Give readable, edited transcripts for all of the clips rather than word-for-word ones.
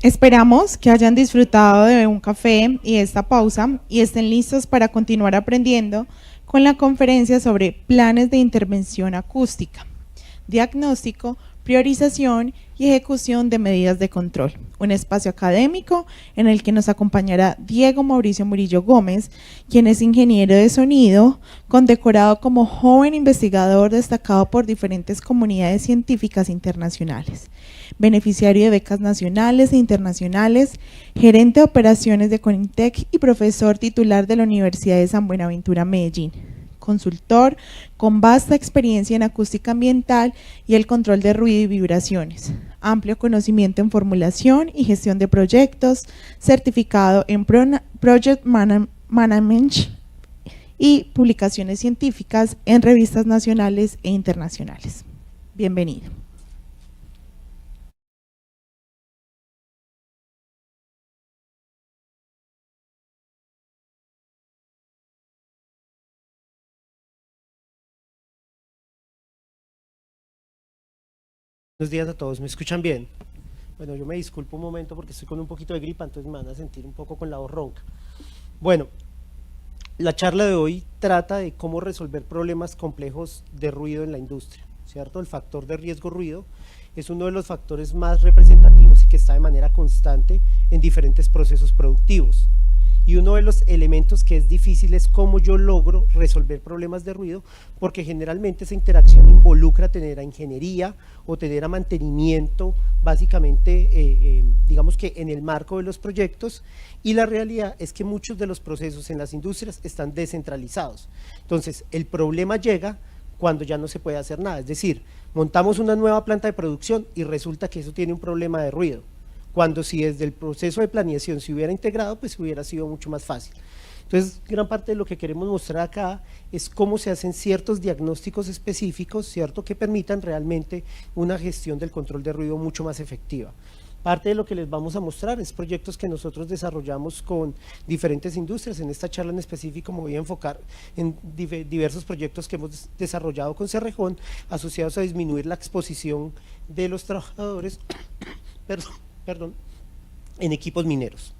Esperamos que hayan disfrutado de un café y esta pausa y estén listos para continuar aprendiendo con la conferencia sobre planes de intervención acústica, diagnóstico, priorización y ejecución de medidas de control. Un espacio académico en el que nos acompañará Diego Mauricio Murillo Gómez, quien es ingeniero de sonido, condecorado como joven investigador destacado por diferentes comunidades científicas internacionales, beneficiario de becas nacionales e internacionales, gerente de operaciones de Conitec y profesor titular de la Universidad de San Buenaventura, Medellín. Consultor con vasta experiencia en acústica ambiental y el control de ruido y vibraciones, amplio conocimiento en formulación y gestión de proyectos, certificado en Project Management y publicaciones científicas en revistas nacionales e internacionales. Bienvenido. Buenos días a todos, ¿me escuchan bien? Bueno, yo me disculpo un momento porque estoy con un poquito de gripa, entonces me van a sentir un poco con la voz ronca. Bueno, la charla de hoy trata de cómo resolver problemas complejos de ruido en la industria, ¿cierto? El factor de riesgo ruido es uno de los factores más representativos y que está de manera constante en diferentes procesos productivos. Y uno de los elementos que es difícil es cómo yo logro resolver problemas de ruido, porque generalmente esa interacción involucra tener a ingeniería o tener a mantenimiento, básicamente, digamos que en el marco de los proyectos, y la realidad es que muchos de los procesos en las industrias están descentralizados. Entonces, el problema llega cuando ya no se puede hacer nada, es decir, montamos una nueva planta de producción y resulta que eso tiene un problema de ruido, cuando si desde el proceso de planeación se hubiera integrado, pues hubiera sido mucho más fácil. Entonces, gran parte de lo que queremos mostrar acá es cómo se hacen ciertos diagnósticos específicos, ¿cierto?, que permitan realmente una gestión del control de ruido mucho más efectiva. Parte de lo que les vamos a mostrar es proyectos que nosotros desarrollamos con diferentes industrias. En esta charla en específico me voy a enfocar en diversos proyectos que hemos desarrollado con Cerrejón, asociados a disminuir la exposición de los trabajadores, perdón, en equipos mineros.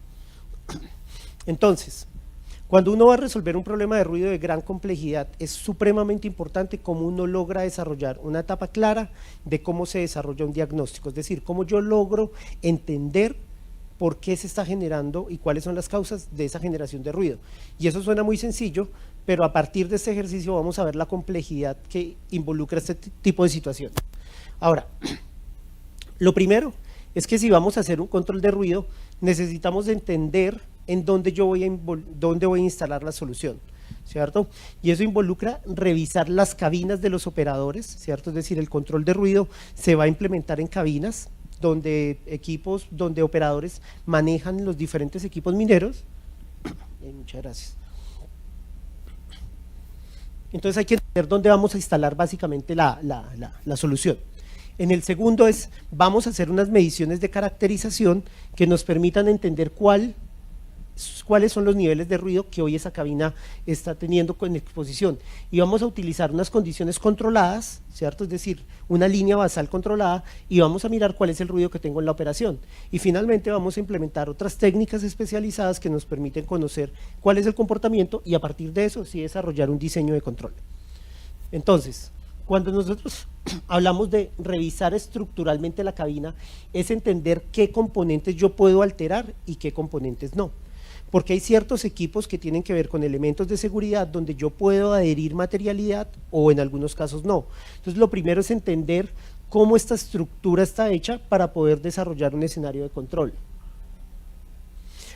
Entonces, cuando uno va a resolver un problema de ruido de gran complejidad, es supremamente importante cómo uno logra desarrollar una etapa clara de cómo se desarrolla un diagnóstico, es decir, cómo yo logro entender por qué se está generando y cuáles son las causas de esa generación de ruido. Y eso suena muy sencillo, pero a partir de este ejercicio vamos a ver la complejidad que involucra este tipo de situación. Ahora, lo primero es que si vamos a hacer un control de ruido, necesitamos entender en dónde voy a instalar la solución, ¿cierto? Y eso involucra revisar las cabinas de los operadores, ¿cierto? Es decir, el control de ruido se va a implementar en cabinas donde operadores manejan los diferentes equipos mineros. Muchas gracias. Entonces hay que entender dónde vamos a instalar básicamente la solución. En el segundo vamos a hacer unas mediciones de caracterización que nos permitan entender cuáles son los niveles de ruido que hoy esa cabina está teniendo con exposición. Y vamos a utilizar unas condiciones controladas, ¿cierto? Es decir, una línea basal controlada, y vamos a mirar cuál es el ruido que tengo en la operación. Y finalmente vamos a implementar otras técnicas especializadas que nos permiten conocer cuál es el comportamiento y a partir de eso sí desarrollar un diseño de control. Entonces, cuando nosotros hablamos de revisar estructuralmente la cabina, es entender qué componentes yo puedo alterar y qué componentes no. Porque hay ciertos equipos que tienen que ver con elementos de seguridad donde yo puedo adherir materialidad o en algunos casos no. Entonces lo primero es entender cómo esta estructura está hecha para poder desarrollar un escenario de control.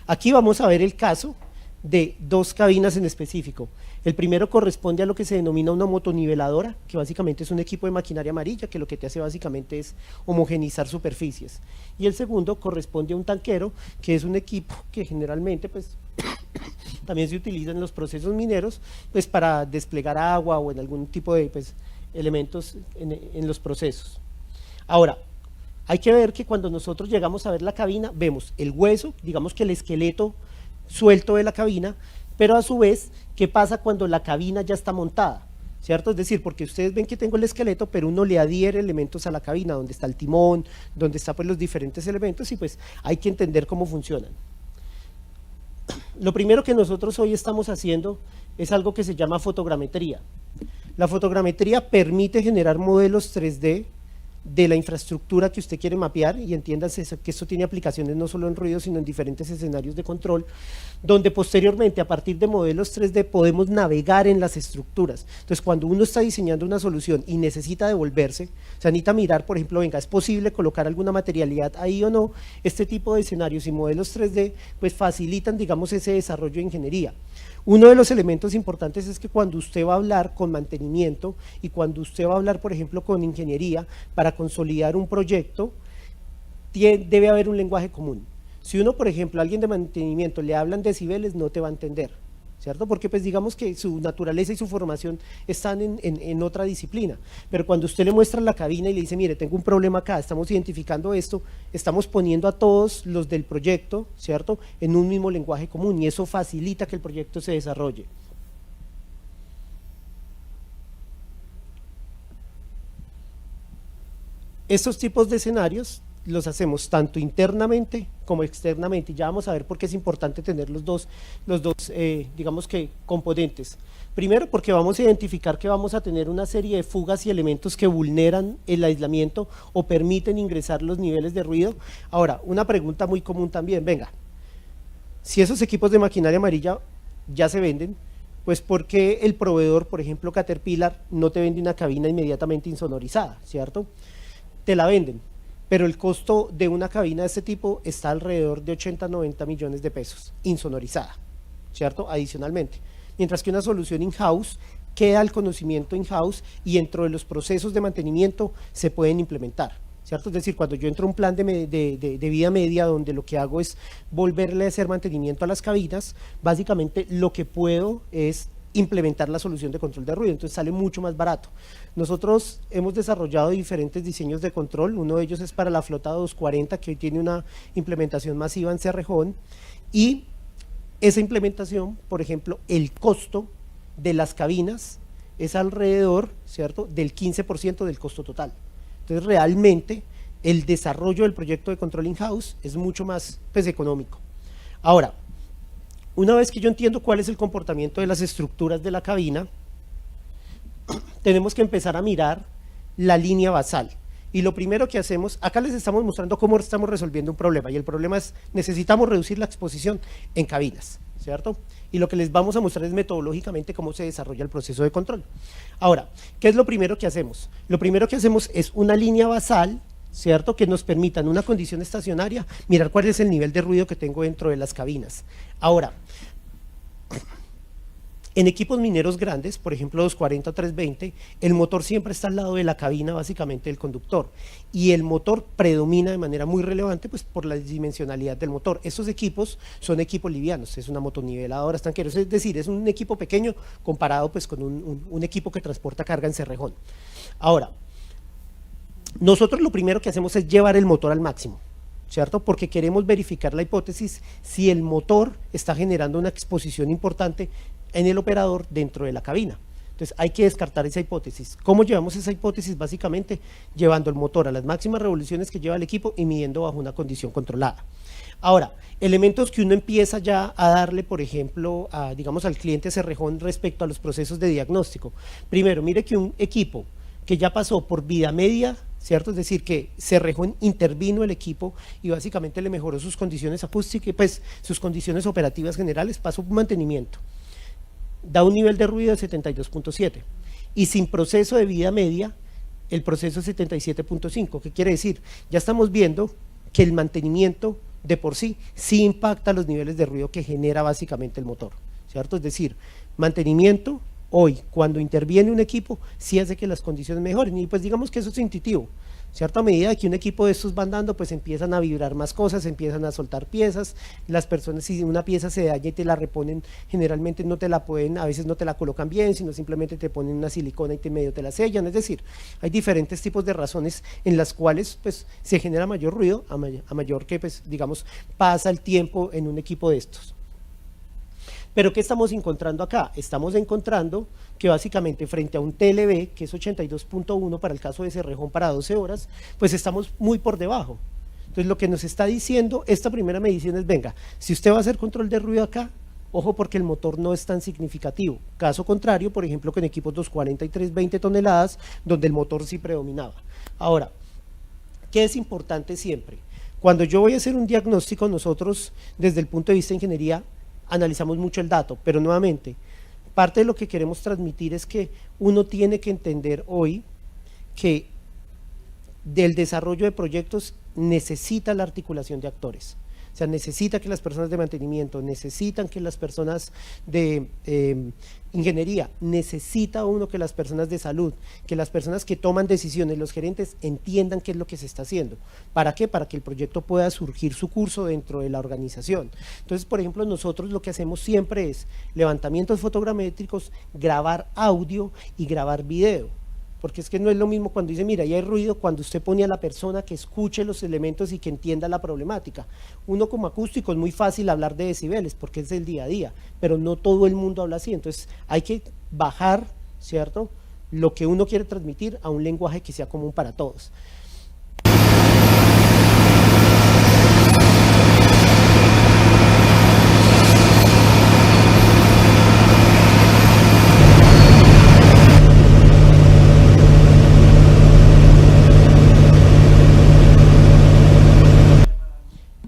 Aquí vamos a ver el caso de dos cabinas en específico. El primero corresponde a lo que se denomina una motoniveladora, que básicamente es un equipo de maquinaria amarilla, que lo que te hace básicamente es homogenizar superficies. Y el segundo corresponde a un tanquero, que es un equipo que generalmente pues, también se utiliza en los procesos mineros pues, para desplegar agua o en algún tipo de pues, elementos en los procesos. Ahora, hay que ver que cuando nosotros llegamos a ver la cabina, vemos el hueso, digamos que el esqueleto suelto de la cabina, pero a su vez, ¿qué pasa cuando la cabina ya está montada? ¿cierto? Es decir, porque ustedes ven que tengo el esqueleto, pero uno le adhiere elementos a la cabina, donde está el timón, donde están pues los diferentes elementos, y pues hay que entender cómo funcionan. Lo primero que nosotros hoy estamos haciendo es algo que se llama fotogrametría. La fotogrametría permite generar modelos 3D de la infraestructura que usted quiere mapear, y entiéndase que esto tiene aplicaciones no solo en ruido, sino en diferentes escenarios de control, donde posteriormente a partir de modelos 3D podemos navegar en las estructuras. Entonces cuando uno está diseñando una solución y necesita devolverse, o sea, necesita mirar, por ejemplo, venga, ¿es posible colocar alguna materialidad ahí o no? Este tipo de escenarios y modelos 3D pues facilitan, digamos, ese desarrollo de ingeniería. Uno de los elementos importantes es que cuando usted va a hablar con mantenimiento y cuando usted va a hablar, por ejemplo, con ingeniería para consolidar un proyecto, debe haber un lenguaje común. Si uno, por ejemplo, a alguien de mantenimiento le hablan decibeles, no te va a entender, ¿cierto? Porque pues digamos que su naturaleza y su formación están en otra disciplina, pero cuando usted le muestra la cabina y le dice, mire, tengo un problema acá, estamos identificando esto, estamos poniendo a todos los del proyecto, ¿cierto?, en un mismo lenguaje común, y eso facilita que el proyecto se desarrolle. Estos tipos de escenarios los hacemos tanto internamente como externamente, y ya vamos a ver por qué es importante tener los dos digamos que componentes. Primero, porque vamos a identificar que vamos a tener una serie de fugas y elementos que vulneran el aislamiento o permiten ingresar los niveles de ruido. Ahora, una pregunta muy común también, venga, si esos equipos de maquinaria amarilla ya se venden, pues ¿por qué el proveedor, por ejemplo Caterpillar, no te vende una cabina inmediatamente insonorizada, ¿cierto? Te la venden, pero el costo de una cabina de este tipo está alrededor de 80 a 90 millones de pesos, insonorizada, ¿cierto? Adicionalmente, mientras que una solución in-house queda el conocimiento in-house y dentro de los procesos de mantenimiento se pueden implementar, ¿cierto? Es decir, cuando yo entro a un plan de vida media donde lo que hago es volverle a hacer mantenimiento a las cabinas, básicamente lo que puedo es implementar la solución de control de ruido, entonces sale mucho más barato. Nosotros hemos desarrollado diferentes diseños de control, uno de ellos es para la flota 240, que hoy tiene una implementación masiva en Cerrejón, y esa implementación, por ejemplo, el costo de las cabinas es alrededor, ¿cierto?, del 15% del costo total. Entonces realmente el desarrollo del proyecto de control in-house es mucho más pues, económico. Ahora, una vez que yo entiendo cuál es el comportamiento de las estructuras de la cabina, tenemos que empezar a mirar la línea basal. Y lo primero que hacemos, acá les estamos mostrando cómo estamos resolviendo un problema, y el problema es, necesitamos reducir la exposición en cabinas, ¿cierto? Y lo que les vamos a mostrar es metodológicamente cómo se desarrolla el proceso de control. Ahora, ¿qué es lo primero que hacemos? Lo primero que hacemos es una línea basal, ¿cierto?, que nos permita en una condición estacionaria mirar cuál es el nivel de ruido que tengo dentro de las cabinas. Ahora, en equipos mineros grandes, por ejemplo 240 o 320, el motor siempre está al lado de la cabina, básicamente del conductor, y el motor predomina de manera muy relevante pues por la dimensionalidad del motor. Estos equipos son equipos livianos, es una motoniveladora, estanqueros, es decir, es un equipo pequeño comparado pues con un equipo que transporta carga en Cerrejón. Ahora, nosotros lo primero que hacemos es llevar el motor al máximo, ¿cierto? Porque queremos verificar la hipótesis si el motor está generando una exposición importante en el operador dentro de la cabina. Entonces hay que descartar esa hipótesis. ¿Cómo llevamos esa hipótesis? Básicamente llevando el motor a las máximas revoluciones que lleva el equipo y midiendo bajo una condición controlada. Ahora, elementos que uno empieza ya a darle, por ejemplo, digamos al cliente Cerrejón respecto a los procesos de diagnóstico. Primero, mire que un equipo que ya pasó por vida media, ¿cierto? Es decir, que Cerrejón intervino el equipo y básicamente le mejoró sus condiciones acústicas, pues sus condiciones operativas generales, pasó por mantenimiento. Da un nivel de ruido de 72.7 y sin proceso de vida media el proceso es 77.5. ¿Qué quiere decir? Ya estamos viendo que el mantenimiento de por sí impacta los niveles de ruido que genera básicamente el motor, ¿cierto? Es decir, mantenimiento hoy cuando interviene un equipo sí hace que las condiciones mejoren, y pues digamos que eso es intuitivo, ¿cierto? A medida que un equipo de estos van dando, pues empiezan a vibrar más cosas, empiezan a soltar piezas, las personas si una pieza se daña y te la reponen, generalmente no te la pueden, a veces no te la colocan bien, sino simplemente te ponen una silicona y medio te la sellan, es decir, hay diferentes tipos de razones en las cuales pues se genera mayor ruido, a mayor que pues digamos pasa el tiempo en un equipo de estos. Pero ¿qué estamos encontrando acá? Estamos encontrando que básicamente frente a un TLB, que es 82.1 para el caso de Cerrejón para 12 horas, pues estamos muy por debajo. Entonces lo que nos está diciendo esta primera medición es, venga, si usted va a hacer control de ruido acá, ojo porque el motor no es tan significativo. Caso contrario, por ejemplo, con equipos 240 y 320 toneladas, donde el motor sí predominaba. Ahora, ¿qué es importante siempre? Cuando yo voy a hacer un diagnóstico, nosotros desde el punto de vista de ingeniería analizamos mucho el dato, pero nuevamente, parte de lo que queremos transmitir es que uno tiene que entender hoy que del desarrollo de proyectos necesita la articulación de actores. O sea, necesita que las personas de mantenimiento, necesitan que las personas de ingeniería, necesita uno que las personas de salud, que las personas que toman decisiones, los gerentes, entiendan qué es lo que se está haciendo. ¿Para qué? Para que el proyecto pueda surgir su curso dentro de la organización. Entonces, por ejemplo, nosotros lo que hacemos siempre es levantamientos fotogramétricos, grabar audio y grabar video. Porque es que no es lo mismo cuando dice, mira, ahí hay ruido, cuando usted pone a la persona que escuche los elementos y que entienda la problemática. Uno como acústico es muy fácil hablar de decibeles porque es del día a día, pero no todo el mundo habla así, entonces hay que bajar, ¿cierto?, lo que uno quiere transmitir a un lenguaje que sea común para todos.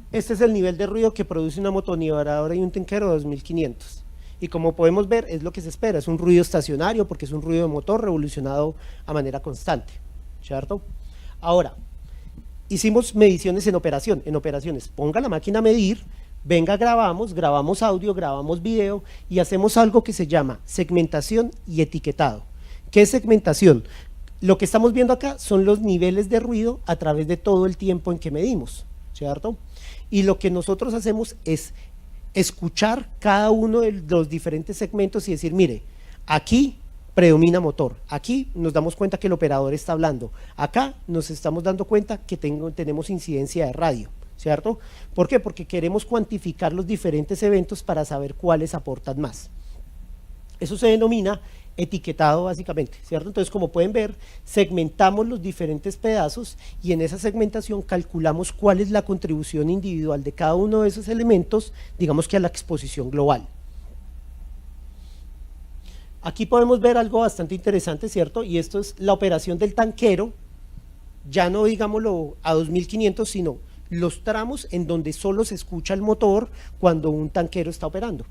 Este es el nivel de ruido que produce una motoniveladora y un tinquero de 2500. Y como podemos ver, es lo que se espera, es un ruido estacionario porque es un ruido de motor revolucionado a manera constante, ¿cierto? Ahora, hicimos mediciones en operaciones, ponga la máquina a medir, venga, grabamos audio, grabamos video y hacemos algo que se llama segmentación y etiquetado. ¿Qué es segmentación? Lo que estamos viendo acá son los niveles de ruido a través de todo el tiempo en que medimos, ¿cierto? Y lo que nosotros hacemos es escuchar cada uno de los diferentes segmentos y decir, mire, aquí predomina motor, aquí nos damos cuenta que el operador está hablando, acá nos estamos dando cuenta que tenemos incidencia de radio, ¿cierto? ¿Por qué? Porque queremos cuantificar los diferentes eventos para saber cuáles aportan más. Eso se denomina etiquetado básicamente, ¿cierto? Entonces, como pueden ver, segmentamos los diferentes pedazos y en esa segmentación calculamos cuál es la contribución individual de cada uno de esos elementos, digamos que a la exposición global. Aquí podemos ver algo bastante interesante, ¿cierto? Y esto es la operación del tanquero, ya no digámoslo a 2500, sino los tramos en donde solo se escucha el motor cuando un tanquero está operando.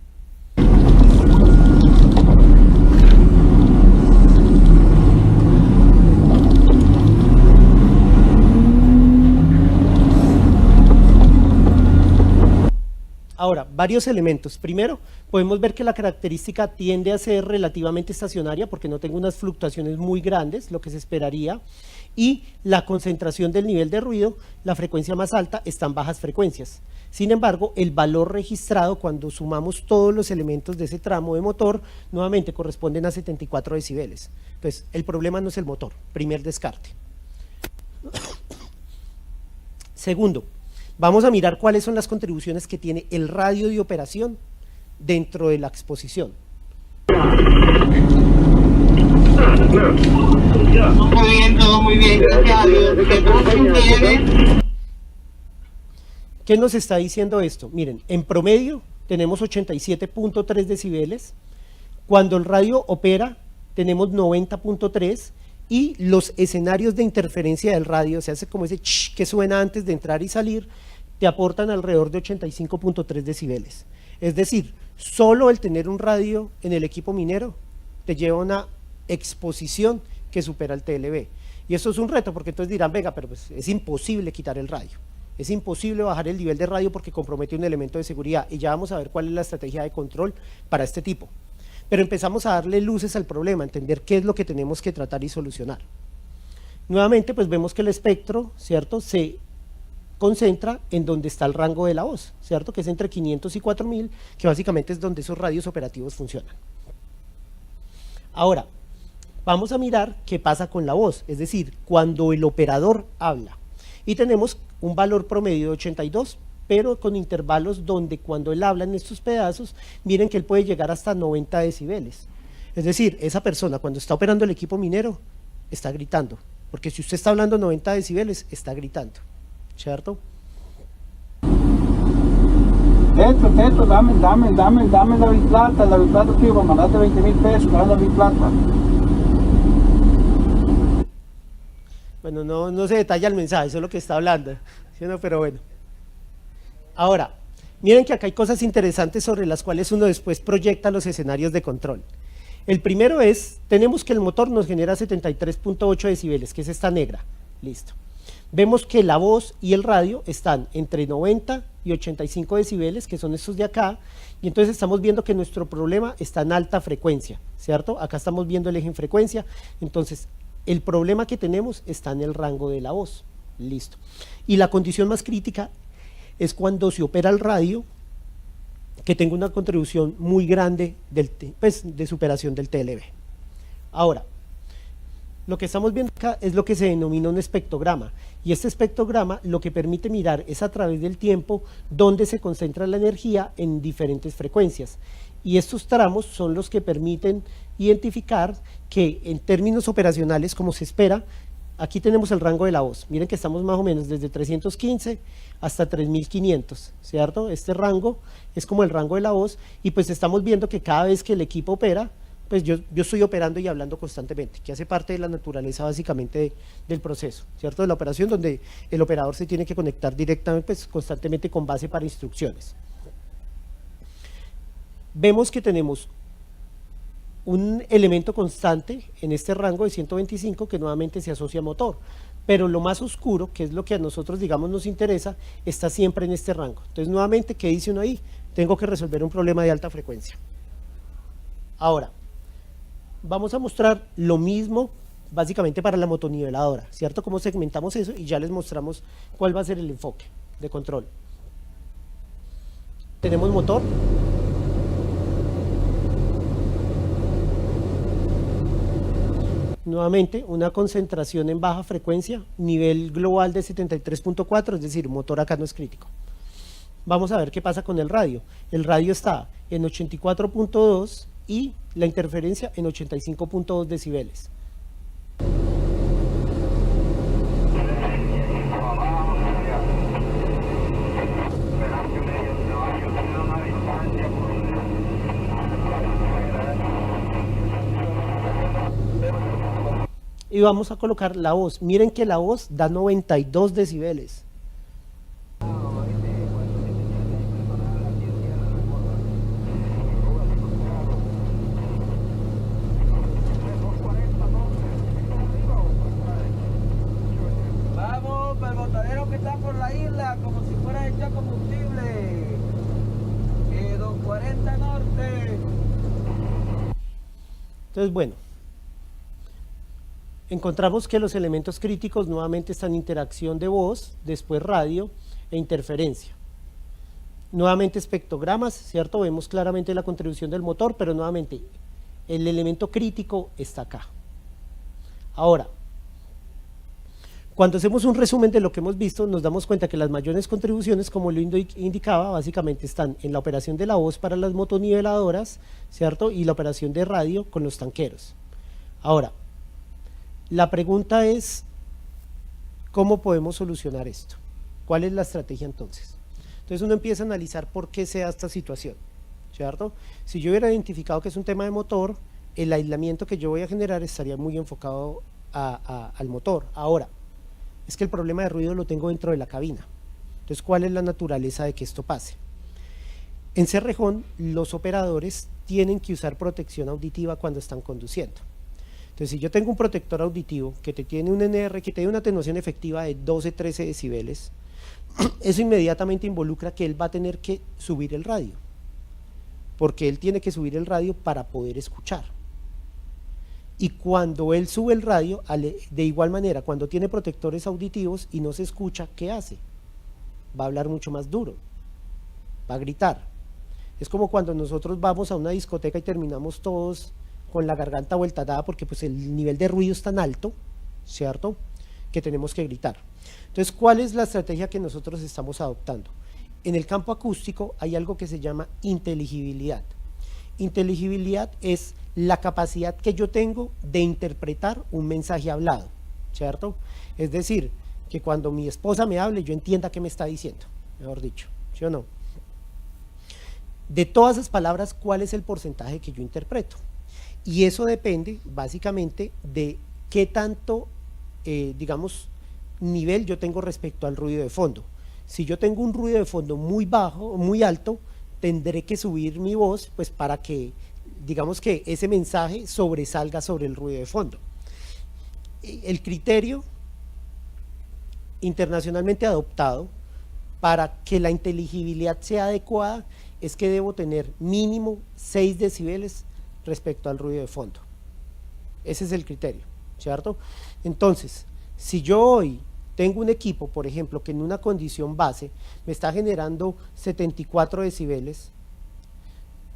Ahora, varios elementos. Primero, podemos ver que la característica tiende a ser relativamente estacionaria porque no tengo unas fluctuaciones muy grandes, lo que se esperaría, y la concentración del nivel de ruido, la frecuencia más alta, están bajas frecuencias. Sin embargo, el valor registrado cuando sumamos todos los elementos de ese tramo de motor, nuevamente corresponden a 74 decibeles. Entonces, el problema no es el motor, primer descarte. Segundo, vamos a mirar cuáles son las contribuciones que tiene el radio de operación dentro de la exposición. Muy bien, todo muy bien, gracias a Dios. ¿Qué nos está diciendo esto? Miren, en promedio tenemos 87.3 decibeles, cuando el radio opera tenemos 90.3 y los escenarios de interferencia del radio, se hace como ese ch que suena antes de entrar y salir, te aportan alrededor de 85.3 decibeles. Es decir, solo el tener un radio en el equipo minero te lleva a una exposición que supera el TLB. Y eso es un reto, porque entonces dirán, venga, pero pues es imposible quitar el radio. Es imposible bajar el nivel de radio porque compromete un elemento de seguridad. Y ya vamos a ver cuál es la estrategia de control para este tipo. Pero empezamos a darle luces al problema, a entender qué es lo que tenemos que tratar y solucionar. Nuevamente, pues vemos que el espectro, ¿cierto?, se concentra en donde está el rango de la voz, ¿cierto?, que es entre 500 y 4000, que básicamente es donde esos radios operativos funcionan. Ahora, vamos a mirar qué pasa con la voz, es decir, cuando el operador habla. Y tenemos un valor promedio de 82 pero con intervalos donde cuando él habla en estos pedazos, miren que él puede llegar hasta 90 decibeles. Es decir, esa persona cuando está operando el equipo minero, está gritando, porque si usted está hablando 90 decibeles, está gritando, ¿cierto? Teto, dame la biplata, tío, mandate 20,000 pesos, dame la biplata. Bueno, no se detalla el mensaje, eso es lo que está hablando, ¿sí o no? Pero bueno. Ahora, miren que acá hay cosas interesantes sobre las cuales uno después proyecta los escenarios de control. El primero es, tenemos que el motor nos genera 73.8 decibeles, que es esta negra, listo. Vemos que la voz y el radio están entre 90 y 85 decibeles, que son estos de acá, y entonces estamos viendo que nuestro problema está en alta frecuencia, ¿cierto? Acá estamos viendo el eje en frecuencia, entonces el problema que tenemos está en el rango de la voz, listo. Y la condición más crítica es cuando se opera el radio, que tenga una contribución muy grande de superación del TLB. Ahora, lo que estamos viendo acá es lo que se denomina un espectrograma, y este espectrograma lo que permite mirar es a través del tiempo dónde se concentra la energía en diferentes frecuencias, y estos tramos son los que permiten identificar que en términos operacionales, como se espera, aquí tenemos el rango de la voz, miren que estamos más o menos desde 315 hasta 3500, ¿cierto? Este rango es como el rango de la voz, y pues estamos viendo que cada vez que el equipo opera, pues yo estoy operando y hablando constantemente, que hace parte de la naturaleza básicamente del proceso, ¿cierto? De la operación, donde el operador se tiene que conectar directamente, pues constantemente con base para instrucciones. Vemos que tenemos un elemento constante en este rango de 125 que nuevamente se asocia a motor, pero lo más oscuro, que es lo que a nosotros digamos nos interesa, está siempre en este rango. Entonces nuevamente, ¿qué dice uno ahí? Tengo que resolver un problema de alta frecuencia. Ahora, vamos a mostrar lo mismo básicamente para la motoniveladora, ¿cierto? Cómo segmentamos eso, y ya les mostramos cuál va a ser el enfoque de control. Tenemos motor. Nuevamente, una concentración en baja frecuencia, nivel global de 73.4, es decir, motor acá no es crítico. Vamos a ver qué pasa con el radio. El radio está en 84.2 y la interferencia en 85.2 decibeles. Y vamos a colocar la voz. Miren que la voz da 92 decibeles. Vamos, para el botadero que está por la isla, como si fuera a echar combustible. 240 norte. Entonces, bueno, encontramos que los elementos críticos nuevamente están en interacción de voz, después radio e interferencia. Nuevamente espectrogramas, ¿cierto? Vemos claramente la contribución del motor, pero nuevamente el elemento crítico está acá. Ahora, cuando hacemos un resumen de lo que hemos visto, nos damos cuenta que las mayores contribuciones, como lo indicaba, básicamente están en la operación de la voz para las motoniveladoras, ¿cierto? Y la operación de radio con los tanqueros. Ahora, la pregunta es, ¿cómo podemos solucionar esto? ¿Cuál es la estrategia entonces? Entonces uno empieza a analizar por qué se da esta situación, ¿cierto? Si yo hubiera identificado que es un tema de motor, el aislamiento que yo voy a generar estaría muy enfocado al motor. Ahora, es que el problema de ruido lo tengo dentro de la cabina. Entonces, ¿cuál es la naturaleza de que esto pase? En Cerrejón, los operadores tienen que usar protección auditiva cuando están conduciendo. Entonces, si yo tengo un protector auditivo que te tiene un NR, que tiene una atenuación efectiva de 12-13 decibeles, eso inmediatamente involucra que él va a tener que subir el radio, porque él tiene que subir el radio para poder escuchar. Y cuando él sube el radio, de igual manera, cuando tiene protectores auditivos y no se escucha, ¿qué hace? Va a hablar mucho más duro, va a gritar. Es como cuando nosotros vamos a una discoteca y terminamos todos con la garganta vuelta dada porque pues el nivel de ruido es tan alto, ¿cierto?, que tenemos que gritar. Entonces, ¿cuál es la estrategia que nosotros estamos adoptando? en el campo acústico hay algo que se llama inteligibilidad. Inteligibilidad es la capacidad que yo tengo de interpretar un mensaje hablado, ¿cierto? Es decir, que cuando mi esposa me hable, yo entienda qué me está diciendo, mejor dicho, ¿sí o no? De todas esas palabras, ¿cuál es el porcentaje que yo interpreto? Y eso depende básicamente de qué tanto, digamos, nivel yo tengo respecto al ruido de fondo. Si yo tengo un ruido de fondo muy bajo o muy alto, tendré que subir mi voz pues para que, digamos, que ese mensaje sobresalga sobre el ruido de fondo. El criterio internacionalmente adoptado para que la inteligibilidad sea adecuada es que debo tener mínimo 6 decibeles respecto al ruido de fondo. Ese es el criterio, ¿cierto? Entonces, si yo hoy tengo un equipo, por ejemplo, que en una condición base me está generando 74 decibeles,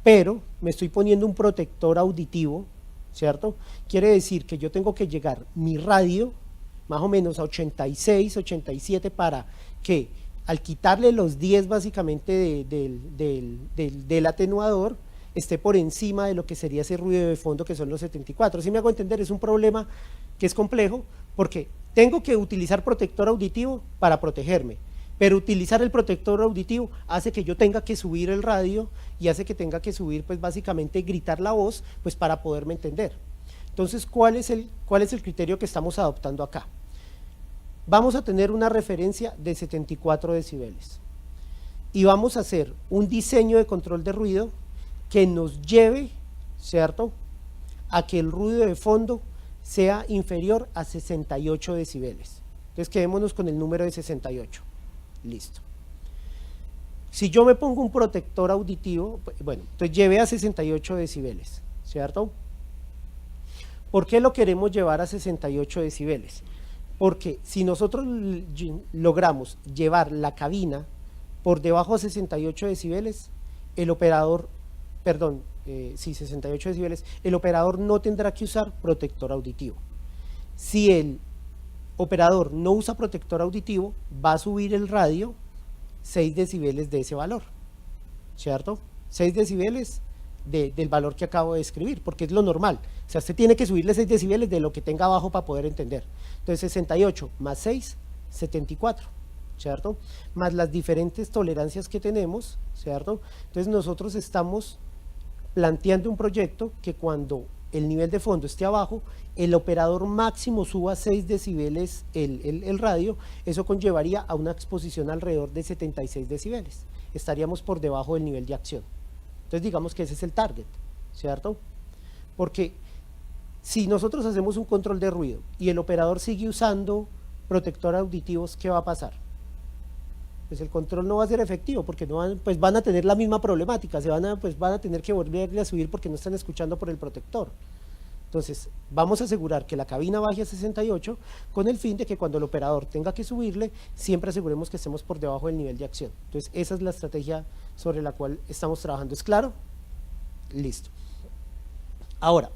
pero me estoy poniendo un protector auditivo, ¿cierto? Quiere decir que yo tengo que llegar mi radio más o menos a 86, 87 para que al quitarle los 10 básicamente del atenuador, esté por encima de lo que sería ese ruido de fondo que son los 74. Si me hago entender, es un problema que es complejo porque tengo que utilizar protector auditivo para protegerme, pero utilizar el protector auditivo hace que yo tenga que subir el radio y hace que tenga que subir pues básicamente gritar la voz pues para poderme entender. Entonces, ¿cuál es el criterio que estamos adoptando acá? Vamos a tener una referencia de 74 decibeles y vamos a hacer un diseño de control de ruido que nos lleve, ¿cierto?, a que el ruido de fondo sea inferior a 68 decibeles. Entonces quedémonos con el número de 68. Listo. Si yo me pongo un protector auditivo, bueno, entonces llevé a 68 decibeles, ¿cierto? ¿Por qué lo queremos llevar a 68 decibeles? Porque si nosotros logramos llevar la cabina por debajo de 68 decibeles, el operador, perdón, 68 decibeles, el operador no tendrá que usar protector auditivo. Si el operador no usa protector auditivo, va a subir el radio 6 decibeles de ese valor, ¿cierto? 6 decibeles del valor que acabo de escribir, porque es lo normal. O sea, usted tiene que subirle 6 decibeles de lo que tenga abajo para poder entender. Entonces 68 más 6, 74, ¿cierto? Más las diferentes tolerancias que tenemos, ¿cierto? Entonces nosotros estamos planteando un proyecto que cuando el nivel de fondo esté abajo, el operador máximo suba 6 decibeles el radio, eso conllevaría a una exposición alrededor de 76 decibeles. Estaríamos por debajo del nivel de acción. Entonces digamos que ese es el target, ¿cierto? Porque si nosotros hacemos un control de ruido y el operador sigue usando protector auditivos, ¿qué va a pasar? Pues el control no va a ser efectivo porque no van a tener la misma problemática, van a tener que volverle a subir porque no están escuchando por el protector. Entonces vamos a asegurar que la cabina baje a 68 con el fin de que cuando el operador tenga que subirle, siempre aseguremos que estemos por debajo del nivel de acción. Entonces esa es la estrategia sobre la cual estamos trabajando. ¿Es claro? Listo. Ahora,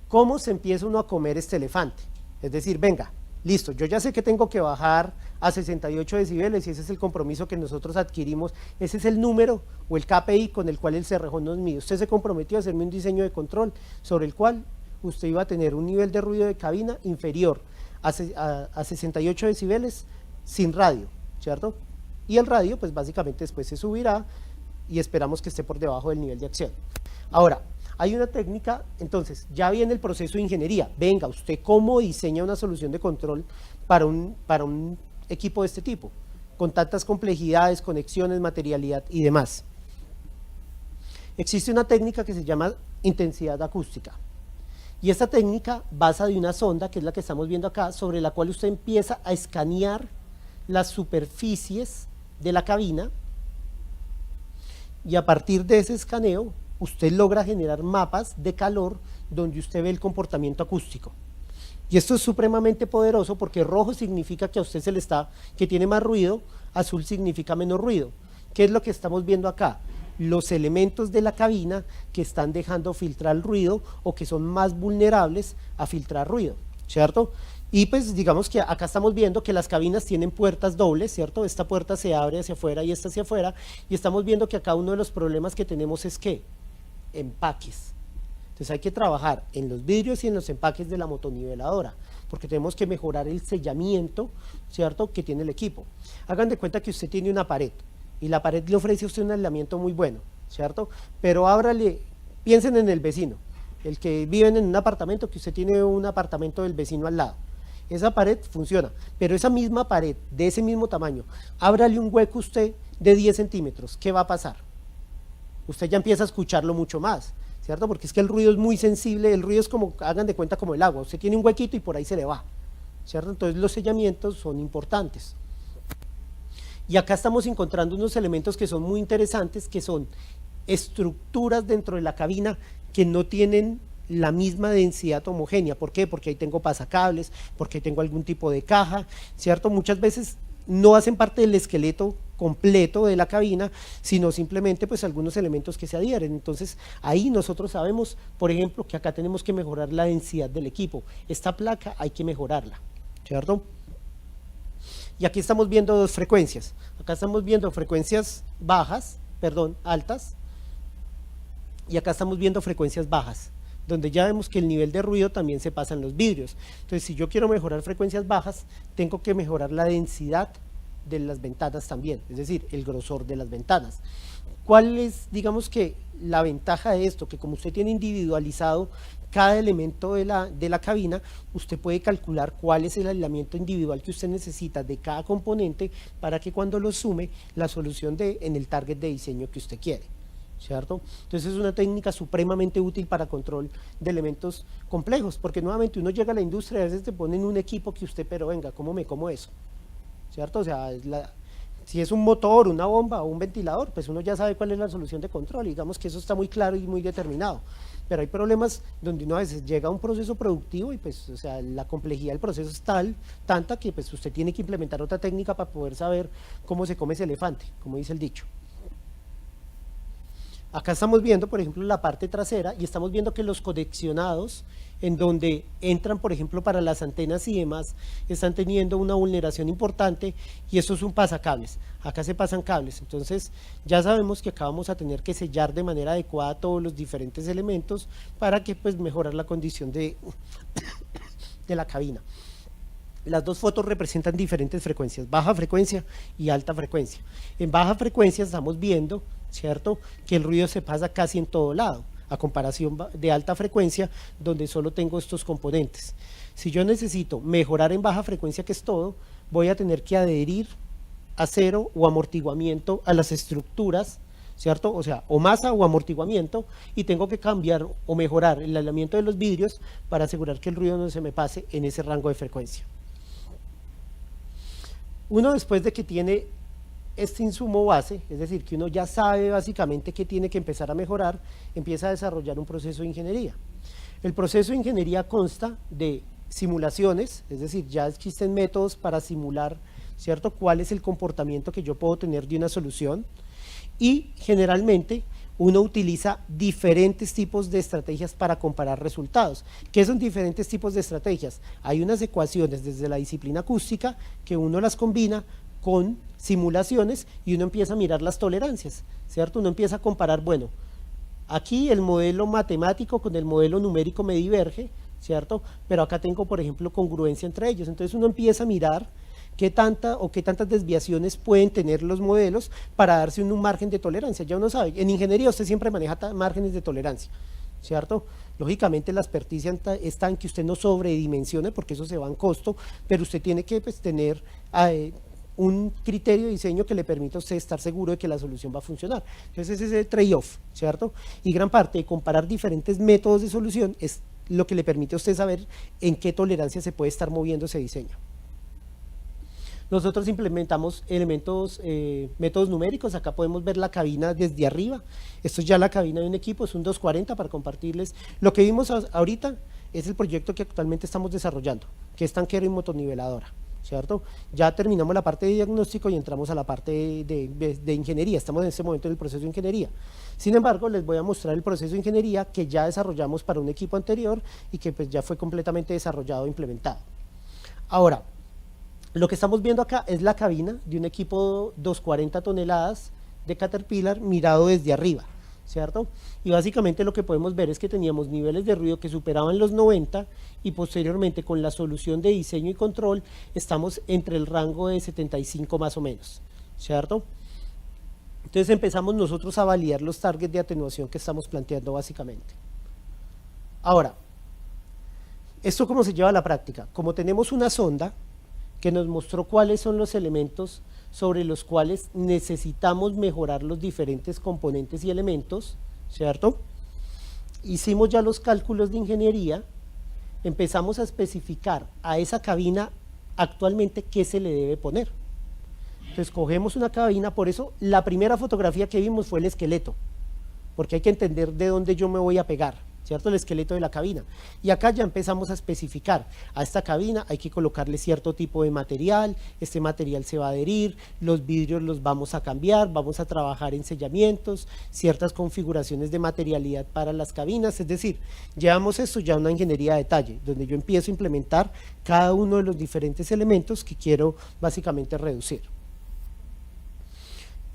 ¿cómo se empieza uno a comer este elefante? Es decir, venga, listo, yo ya sé que tengo que bajar a 68 decibeles y ese es el compromiso que nosotros adquirimos, ese es el número o el KPI con el cual el Cerrejón nos mide. Usted se comprometió a hacerme un diseño de control sobre el cual usted iba a tener un nivel de ruido de cabina inferior a 68 decibeles sin radio, ¿cierto? Y el radio pues básicamente después se subirá y esperamos que esté por debajo del nivel de acción. Ahora, hay una técnica, entonces ya viene el proceso de ingeniería. Venga, usted cómo diseña una solución de control para un equipo de este tipo, con tantas complejidades, conexiones, materialidad y demás. Existe una técnica que se llama intensidad acústica. Y esta técnica basa de una sonda, que es la que estamos viendo acá, sobre la cual usted empieza a escanear las superficies de la cabina y a partir de ese escaneo usted logra generar mapas de calor donde usted ve el comportamiento acústico. Y esto es supremamente poderoso porque rojo significa que a usted que tiene más ruido, azul significa menos ruido. ¿Qué es lo que estamos viendo acá? Los elementos de la cabina que están dejando filtrar el ruido o que son más vulnerables a filtrar ruido, ¿cierto? Y pues digamos que acá estamos viendo que las cabinas tienen puertas dobles, ¿cierto? Esta puerta se abre hacia afuera y esta hacia afuera, y estamos viendo que acá uno de los problemas que tenemos es ¿qué? Empaques. Entonces hay que trabajar en los vidrios y en los empaques de la motoniveladora, porque tenemos que mejorar el sellamiento, ¿cierto?, que tiene el equipo. Hagan de cuenta que usted tiene una pared, y la pared le ofrece a usted un aislamiento muy bueno, ¿cierto? Pero ábrale, piensen en el vecino, el que viven en un apartamento, que usted tiene un apartamento del vecino al lado. Esa pared funciona, pero esa misma pared, de ese mismo tamaño, ábrale un hueco usted de 10 centímetros, ¿qué va a pasar? Usted ya empieza a escucharlo mucho más, ¿cierto? Porque es que el ruido es muy sensible, el ruido es como, hagan de cuenta como el agua, usted tiene un huequito y por ahí se le va, ¿cierto? Entonces los sellamientos son importantes. Y acá estamos encontrando unos elementos que son muy interesantes, que son estructuras dentro de la cabina que no tienen la misma densidad homogénea. ¿Por qué? Porque ahí tengo pasacables, porque ahí tengo algún tipo de caja, ¿cierto? Muchas veces no hacen parte del esqueleto completo de la cabina, sino simplemente pues algunos elementos que se adhieren. Entonces ahí nosotros sabemos, por ejemplo, que acá tenemos que mejorar la densidad del equipo. Esta placa hay que mejorarla, ¿cierto? Y aquí estamos viendo dos frecuencias. Acá estamos viendo frecuencias altas, y acá estamos viendo frecuencias bajas, donde ya vemos que el nivel de ruido también se pasa en los vidrios. Entonces, si yo quiero mejorar frecuencias bajas, tengo que mejorar la densidad de las ventanas también, es decir, el grosor de las ventanas. ¿Cuál es, digamos que, la ventaja de esto? Que como usted tiene individualizado cada elemento de la cabina, usted puede calcular cuál es el aislamiento individual que usted necesita de cada componente para que cuando lo sume, la solución en el target de diseño que usted quiere, ¿cierto? Entonces es una técnica supremamente útil para control de elementos complejos, porque nuevamente uno llega a la industria y a veces te ponen un equipo que usted, pero venga, ¿cómo me como eso? ¿Cierto? O sea, si es un motor, una bomba o un ventilador, pues uno ya sabe cuál es la solución de control, y digamos que eso está muy claro y muy determinado. Pero hay problemas donde uno a veces llega a un proceso productivo y pues, o sea, la complejidad del proceso es tanta que pues usted tiene que implementar otra técnica para poder saber cómo se come ese elefante, como dice el dicho. Acá estamos viendo, por ejemplo, la parte trasera, y estamos viendo que los conexionados, en donde entran, por ejemplo, para las antenas y demás, están teniendo una vulneración importante, y esto es un pasacables. Acá se pasan cables, entonces ya sabemos que acá vamos a tener que sellar de manera adecuada todos los diferentes elementos para que pues mejorar la condición de la cabina. Las dos fotos representan diferentes frecuencias, baja frecuencia y alta frecuencia. En baja frecuencia estamos viendo, ¿cierto?, que el ruido se pasa casi en todo lado, a comparación de alta frecuencia, donde solo tengo estos componentes. Si yo necesito mejorar en baja frecuencia, que es todo, voy a tener que adherir acero o amortiguamiento a las estructuras, ¿cierto? O sea, o masa o amortiguamiento, y tengo que cambiar o mejorar el aislamiento de los vidrios para asegurar que el ruido no se me pase en ese rango de frecuencia. Uno, después de que tiene este insumo base, es decir, que uno ya sabe básicamente qué tiene que empezar a mejorar, empieza a desarrollar un proceso de ingeniería. El proceso de ingeniería consta de simulaciones, es decir, ya existen métodos para simular, ¿cierto?, cuál es el comportamiento que yo puedo tener de una solución, y generalmente uno utiliza diferentes tipos de estrategias para comparar resultados. ¿Qué son diferentes tipos de estrategias? Hay unas ecuaciones desde la disciplina acústica que uno las combina con simulaciones y uno empieza a mirar las tolerancias, ¿cierto? Uno empieza a comparar, bueno, aquí el modelo matemático con el modelo numérico me diverge, ¿cierto? Pero acá tengo, por ejemplo, congruencia entre ellos. Entonces uno empieza a mirar qué tantas desviaciones pueden tener los modelos para darse un margen de tolerancia. Ya uno sabe, en ingeniería usted siempre maneja márgenes de tolerancia, ¿cierto? Lógicamente la experticia está en que usted no sobredimensione, porque eso se va en costo, pero usted tiene que pues, tener un criterio de diseño que le permita a usted estar seguro de que la solución va a funcionar. Entonces ese es el trade-off, ¿cierto? Y gran parte de comparar diferentes métodos de solución es lo que le permite a usted saber en qué tolerancia se puede estar moviendo ese diseño. Nosotros implementamos métodos numéricos. Acá podemos ver la cabina desde arriba. Esto es ya la cabina de un equipo, es un 240 para compartirles. Lo que vimos ahorita es el proyecto que actualmente estamos desarrollando, que es tanquero y motoniveladora, ¿cierto? Ya terminamos la parte de diagnóstico y entramos a la parte de ingeniería. Estamos en este momento en el proceso de ingeniería. Sin embargo, les voy a mostrar el proceso de ingeniería que ya desarrollamos para un equipo anterior y que pues ya fue completamente desarrollado e implementado. Ahora, lo que estamos viendo acá es la cabina de un equipo 240 toneladas de Caterpillar mirado desde arriba, ¿cierto? Y básicamente lo que podemos ver es que teníamos niveles de ruido que superaban los 90 y posteriormente con la solución de diseño y control estamos entre el rango de 75 más o menos, ¿cierto? Entonces empezamos nosotros a validar los targets de atenuación que estamos planteando básicamente. Ahora, ¿esto cómo se lleva a la práctica? Como tenemos una sonda que nos mostró cuáles son los elementos sobre los cuales necesitamos mejorar los diferentes componentes y elementos, ¿cierto? Hicimos ya los cálculos de ingeniería, empezamos a especificar a esa cabina actualmente qué se le debe poner. Entonces cogemos una cabina, por eso la primera fotografía que vimos fue el esqueleto, porque hay que entender de dónde yo me voy a pegar, ¿cierto? El esqueleto de la cabina. Y acá ya empezamos a especificar, a esta cabina hay que colocarle cierto tipo de material, este material se va a adherir, los vidrios los vamos a cambiar, vamos a trabajar en sellamientos, ciertas configuraciones de materialidad para las cabinas, es decir, llevamos esto ya a una ingeniería de detalle, donde yo empiezo a implementar cada uno de los diferentes elementos que quiero básicamente reducir.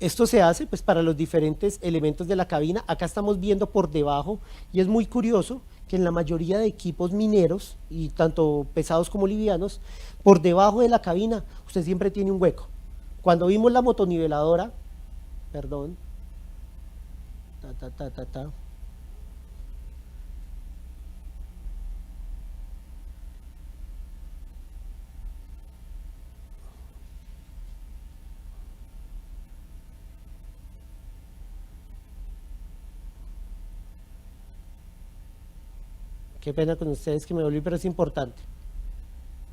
Esto se hace pues para los diferentes elementos de la cabina. Acá estamos viendo por debajo y es muy curioso que en la mayoría de equipos mineros, y tanto pesados como livianos, por debajo de la cabina usted siempre tiene un hueco. Cuando vimos la motoniveladora, perdón, qué pena con ustedes que me volví, pero es importante.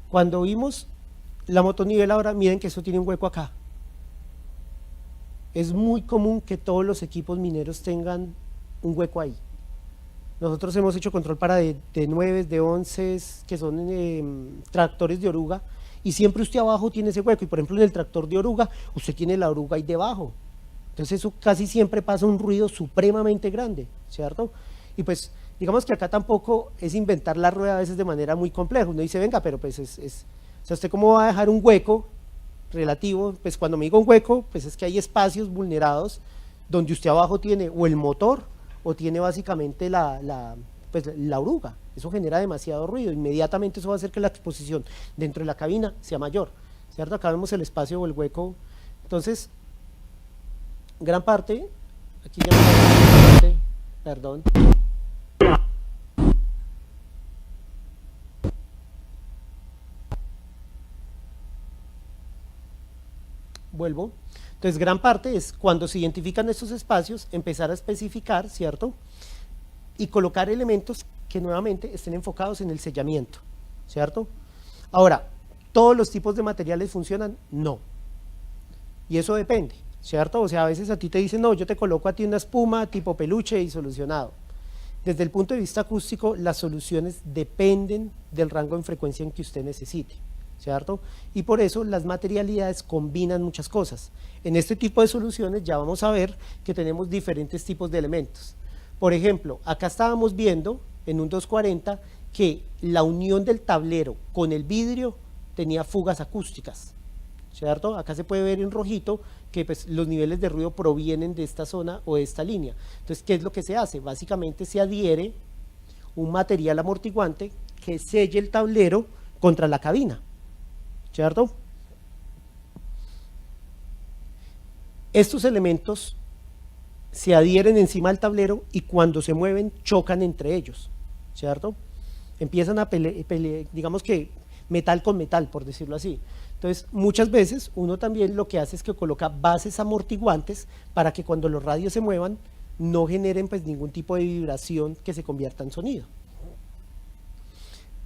Cuando vimos la motoniveladora, miren que eso tiene un hueco acá. Es muy común que todos los equipos mineros tengan un hueco ahí. Nosotros hemos hecho control para de 9, de 11, que son tractores de oruga, y siempre usted abajo tiene ese hueco, y por ejemplo en el tractor de oruga, usted tiene la oruga ahí debajo. Entonces eso casi siempre pasa un ruido supremamente grande, ¿cierto? Y pues digamos que acá tampoco es inventar la rueda a veces de manera muy compleja. Uno dice, venga, pero pues o sea, ¿usted cómo va a dejar un hueco relativo? Pues cuando me digo un hueco, pues es que hay espacios vulnerados donde usted abajo tiene o el motor o tiene básicamente la oruga. Eso genera demasiado ruido, inmediatamente eso va a hacer que la exposición dentro de la cabina sea mayor, ¿cierto? Acá vemos el espacio o el hueco. Entonces, gran parte, aquí ya me perdón. Vuelvo. Entonces, gran parte es cuando se identifican estos espacios, empezar a especificar, ¿cierto? Y colocar elementos que nuevamente estén enfocados en el sellamiento, ¿cierto? Ahora, ¿todos los tipos de materiales funcionan? No. Y eso depende, ¿cierto? O sea, a veces a ti te dicen, no, yo te coloco a ti una espuma tipo peluche y solucionado. Desde el punto de vista acústico, las soluciones dependen del rango en frecuencia en que usted necesite, ¿cierto? Y por eso las materialidades combinan muchas cosas. En este tipo de soluciones ya vamos a ver que tenemos diferentes tipos de elementos. Por ejemplo, acá estábamos viendo en un 240 que la unión del tablero con el vidrio tenía fugas acústicas, ¿cierto? Acá se puede ver en rojito que pues, los niveles de ruido provienen de esta zona o de esta línea. Entonces, ¿qué es lo que se hace? Básicamente se adhiere un material amortiguante que selle el tablero contra la cabina, ¿cierto? Estos elementos se adhieren encima del tablero y cuando se mueven chocan entre ellos, ¿cierto? Empiezan a pelear, digamos que metal con metal, por decirlo así. Entonces, muchas veces uno también lo que hace es que coloca bases amortiguantes para que cuando los radios se muevan no generen pues ningún tipo de vibración que se convierta en sonido.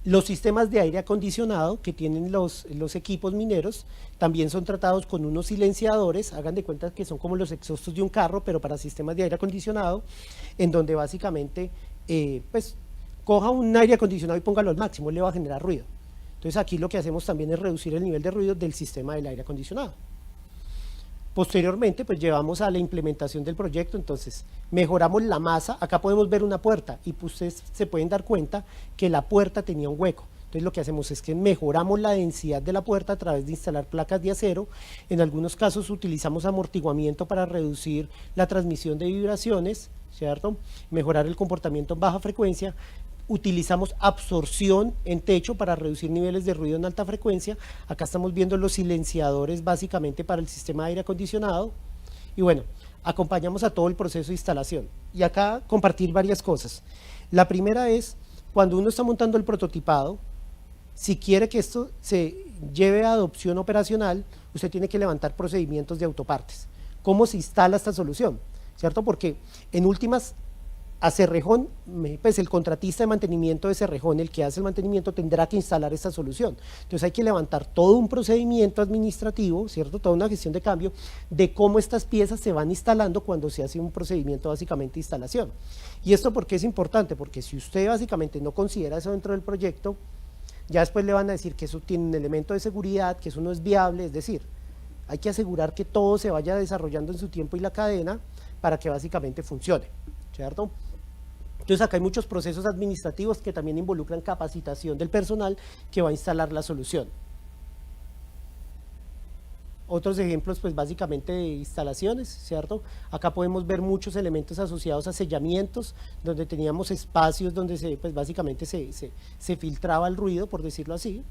Los sistemas de aire acondicionado que tienen los equipos mineros también son tratados con unos silenciadores, hagan de cuenta que son como los exhaustos de un carro, pero para sistemas de aire acondicionado, en donde básicamente pues coja un aire acondicionado y póngalo al máximo, le va a generar ruido. Entonces aquí lo que hacemos también es reducir el nivel de ruido del sistema del aire acondicionado. Posteriormente pues llevamos a la implementación del proyecto, entonces mejoramos la masa, acá podemos ver una puerta y pues ustedes se pueden dar cuenta que la puerta tenía un hueco. Entonces lo que hacemos es que mejoramos la densidad de la puerta a través de instalar placas de acero. En algunos casos utilizamos amortiguamiento para reducir la transmisión de vibraciones, ¿cierto? Mejorar el comportamiento en baja frecuencia. Utilizamos absorción en techo para reducir niveles de ruido en alta frecuencia. Acá estamos viendo los silenciadores básicamente para el sistema de aire acondicionado. Y bueno, acompañamos a todo el proceso de instalación. Y acá compartir varias cosas. La primera es, cuando uno está montando el prototipado, si quiere que esto se lleve a adopción operacional, usted tiene que levantar procedimientos de autopartes. ¿Cómo se instala esta solución? ¿Cierto? Porque en últimas, a Cerrejón, pues el contratista de mantenimiento de Cerrejón, el que hace el mantenimiento, tendrá que instalar esta solución. Entonces hay que levantar todo un procedimiento administrativo, ¿cierto? Toda una gestión de cambio de cómo estas piezas se van instalando cuando se hace un procedimiento básicamente de instalación. ¿Y esto por qué es importante? Porque si usted básicamente no considera eso dentro del proyecto, ya después le van a decir que eso tiene un elemento de seguridad, que eso no es viable, es decir, hay que asegurar que todo se vaya desarrollando en su tiempo y la cadena para que básicamente funcione, ¿cierto? Entonces acá hay muchos procesos administrativos que también involucran capacitación del personal que va a instalar la solución. Otros ejemplos, pues básicamente de instalaciones, ¿cierto? Acá podemos ver muchos elementos asociados a sellamientos, donde teníamos espacios donde pues básicamente se filtraba el ruido, por decirlo así.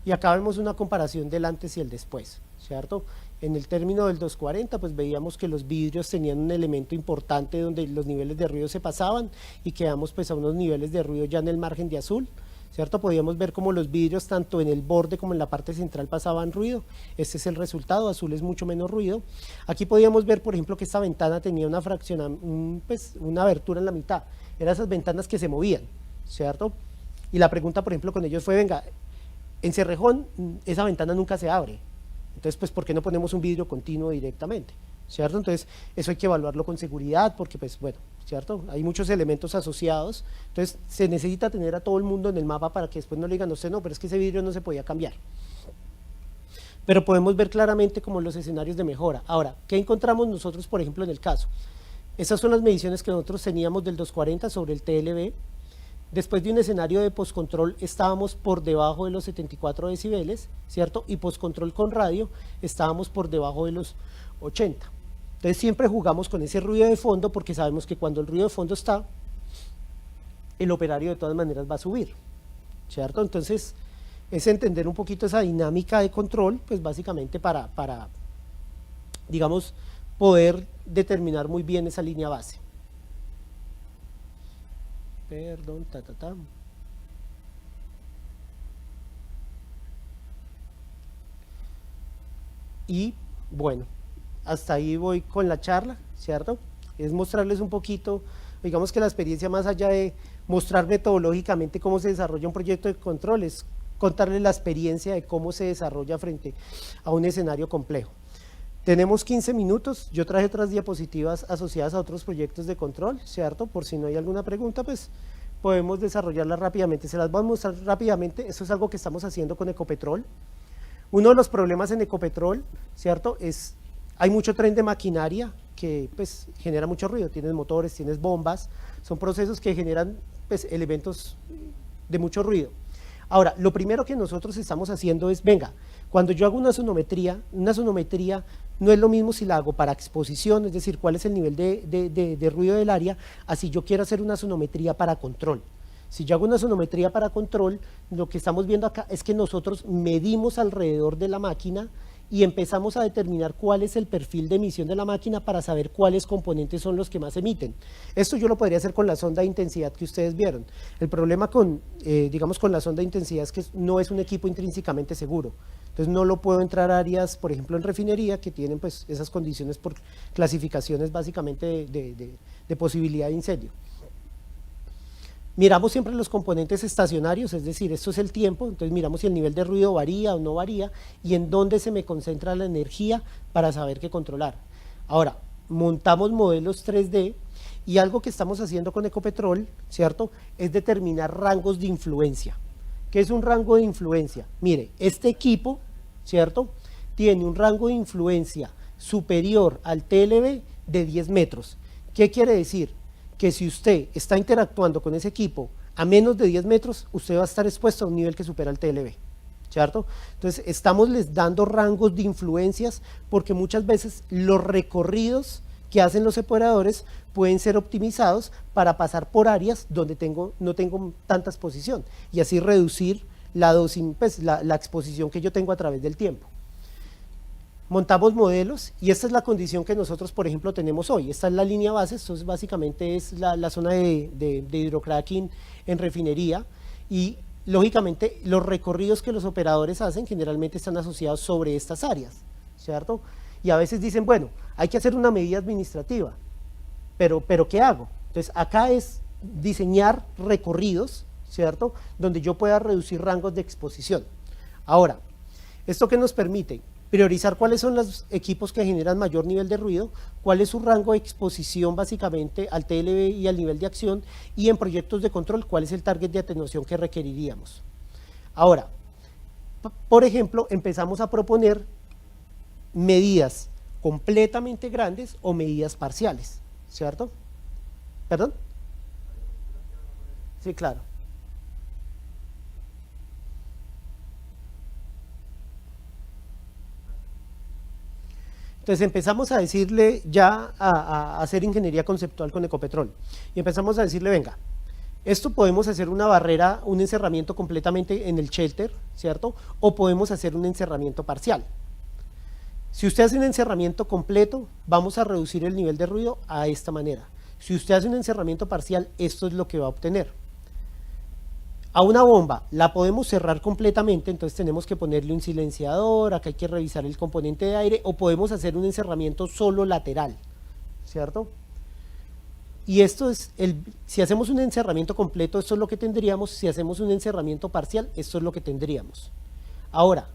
Y acá vemos una comparación del antes y el después, ¿cierto? En el término del 240, pues veíamos que los vidrios tenían un elemento importante donde los niveles de ruido se pasaban y quedamos pues a unos niveles de ruido ya en el margen de azul, ¿cierto? Podíamos ver como los vidrios tanto en el borde como en la parte central pasaban ruido. Este es el resultado, azul es mucho menos ruido. Aquí podíamos ver, por ejemplo, que esta ventana tenía una pues, una abertura en la mitad. Eran esas ventanas que se movían, ¿cierto? Y la pregunta, por ejemplo, con ellos fue, venga, en Cerrejón esa ventana nunca se abre. Entonces, pues, ¿por qué no ponemos un vidrio continuo directamente? ¿Cierto? Entonces, eso hay que evaluarlo con seguridad porque, pues, bueno, ¿cierto? Hay muchos elementos asociados, entonces se necesita tener a todo el mundo en el mapa para que después no le digan a usted, no, pero es que ese vidrio no se podía cambiar. Pero podemos ver claramente como los escenarios de mejora. Ahora, ¿qué encontramos nosotros, por ejemplo, en el caso? Esas son las mediciones que nosotros teníamos del 240 sobre el TLB. Después de un escenario de postcontrol estábamos por debajo de los 74 decibeles, ¿cierto? Y postcontrol con radio estábamos por debajo de los 80. Entonces siempre jugamos con ese ruido de fondo porque sabemos que cuando el ruido de fondo está, el operario de todas maneras va a subir, ¿cierto? Entonces es entender un poquito esa dinámica de control, pues básicamente para digamos, poder determinar muy bien esa línea base. Perdón, Y bueno, hasta ahí voy con la charla, ¿cierto? Es mostrarles un poquito, digamos que la experiencia más allá de mostrar metodológicamente cómo se desarrolla un proyecto de control, es contarles la experiencia de cómo se desarrolla frente a un escenario complejo. Tenemos 15 minutos, yo traje otras diapositivas asociadas a otros proyectos de control, ¿cierto? Por si no hay alguna pregunta, pues podemos desarrollarlas rápidamente, se las voy a mostrar rápidamente. Eso es algo que estamos haciendo con Ecopetrol. Uno de los problemas en Ecopetrol, ¿cierto? Hay mucho tren de maquinaria que pues genera mucho ruido, tienes motores, tienes bombas, son procesos que generan pues elementos de mucho ruido. Ahora, lo primero que nosotros estamos haciendo es, venga, cuando yo hago una sonometría no es lo mismo si la hago para exposición, es decir, cuál es el nivel de ruido del área, así yo quiero hacer una sonometría para control. Si yo hago una sonometría para control, lo que estamos viendo acá es que nosotros medimos alrededor de la máquina y empezamos a determinar cuál es el perfil de emisión de la máquina para saber cuáles componentes son los que más emiten. Esto yo lo podría hacer con la sonda de intensidad que ustedes vieron. El problema con, digamos, con la sonda de intensidad es que no es un equipo intrínsecamente seguro. Entonces no lo puedo entrar a áreas, por ejemplo, en refinería, que tienen pues esas condiciones por clasificaciones básicamente de posibilidad de incendio. Miramos siempre los componentes estacionarios, es decir, esto es el tiempo, entonces miramos si el nivel de ruido varía o no varía y en dónde se me concentra la energía para saber qué controlar. Ahora, montamos modelos 3D y algo que estamos haciendo con Ecopetrol, ¿cierto?, es determinar rangos de influencia. ¿Qué es un rango de influencia? Mire, este equipo, ¿cierto?, tiene un rango de influencia superior al TLB de 10 metros. ¿Qué quiere decir? Que si usted está interactuando con ese equipo a menos de 10 metros, usted va a estar expuesto a un nivel que supera el TLB, ¿cierto? Entonces, estamos les dando rangos de influencias porque muchas veces los recorridos que hacen los operadores pueden ser optimizados para pasar por áreas donde no tengo tanta exposición y así reducir la dosis, pues, la exposición que yo tengo a través del tiempo. Montamos modelos y esta es la condición que nosotros, por ejemplo, tenemos hoy. Esta es la línea base, esto básicamente es la zona de hidrocracking en refinería y lógicamente los recorridos que los operadores hacen generalmente están asociados sobre estas áreas, ¿cierto? Y a veces dicen, bueno, hay que hacer una medida administrativa, pero ¿qué hago? Entonces acá es diseñar recorridos, ¿cierto? Donde yo pueda reducir rangos de exposición. Ahora, ¿esto qué nos permite? Priorizar cuáles son los equipos que generan mayor nivel de ruido, cuál es su rango de exposición básicamente al TLB y al nivel de acción, y en proyectos de control, cuál es el target de atenuación que requeriríamos. Ahora, por ejemplo, empezamos a proponer medidas completamente grandes o medidas parciales, ¿cierto? ¿Perdón? Sí, claro. Entonces empezamos a decirle ya a hacer ingeniería conceptual con Ecopetrol y empezamos a decirle, venga, esto podemos hacer una barrera, un encerramiento completamente en el shelter, ¿cierto? O podemos hacer un encerramiento parcial. Si usted hace un encerramiento completo, vamos a reducir el nivel de ruido a esta manera. Si usted hace un encerramiento parcial, esto es lo que va a obtener. A una bomba la podemos cerrar completamente, entonces tenemos que ponerle un silenciador, acá hay que revisar el componente de aire, o podemos hacer un encerramiento solo lateral, ¿cierto? Y esto es, si hacemos un encerramiento completo, esto es lo que tendríamos, si hacemos un encerramiento parcial, esto es lo que tendríamos. Ahora,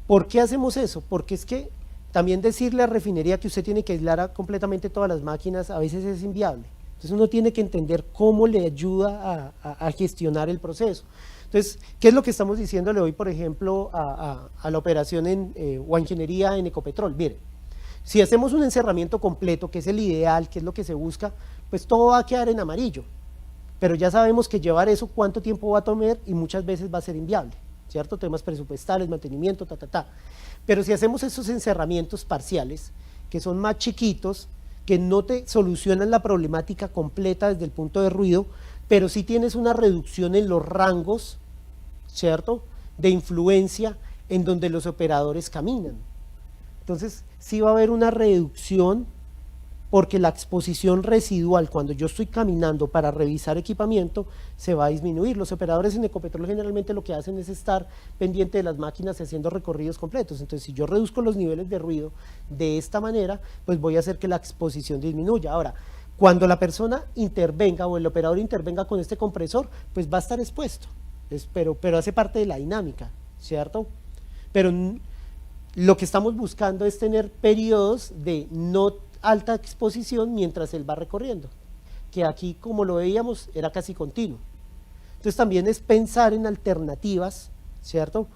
¿por qué hacemos eso? Porque es que también decirle a refinería que usted tiene que aislar completamente todas las máquinas a veces es inviable. Entonces uno tiene que entender cómo le ayuda a gestionar el proceso. Entonces, ¿qué es lo que estamos diciéndole hoy, por ejemplo, a la operación o a ingeniería en Ecopetrol? Mire, si hacemos un encerramiento completo, que es el ideal, que es lo que se busca, pues todo va a quedar en amarillo. Pero ya sabemos que llevar eso cuánto tiempo va a tomar y muchas veces va a ser inviable, ¿cierto? Temas presupuestales, mantenimiento, Pero si hacemos esos encerramientos parciales, que son más chiquitos, que no te solucionan la problemática completa desde el punto de ruido, pero sí tienes una reducción en los rangos, ¿cierto?, de influencia en donde los operadores caminan. Entonces, sí va a haber una reducción porque la exposición residual cuando yo estoy caminando para revisar equipamiento se va a disminuir. Los operadores en Ecopetrol generalmente lo que hacen es estar pendiente de las máquinas haciendo recorridos completos. Entonces, si yo reduzco los niveles de ruido de esta manera, pues voy a hacer que la exposición disminuya. Ahora, cuando la persona intervenga o el operador intervenga con este compresor, pues va a estar expuesto, pero hace parte de la dinámica, ¿cierto? Pero lo que estamos buscando es tener periodos de no alta exposición mientras él va recorriendo, que aquí, como lo veíamos, era casi continuo. Entonces también es pensar en alternativas, ¿cierto?,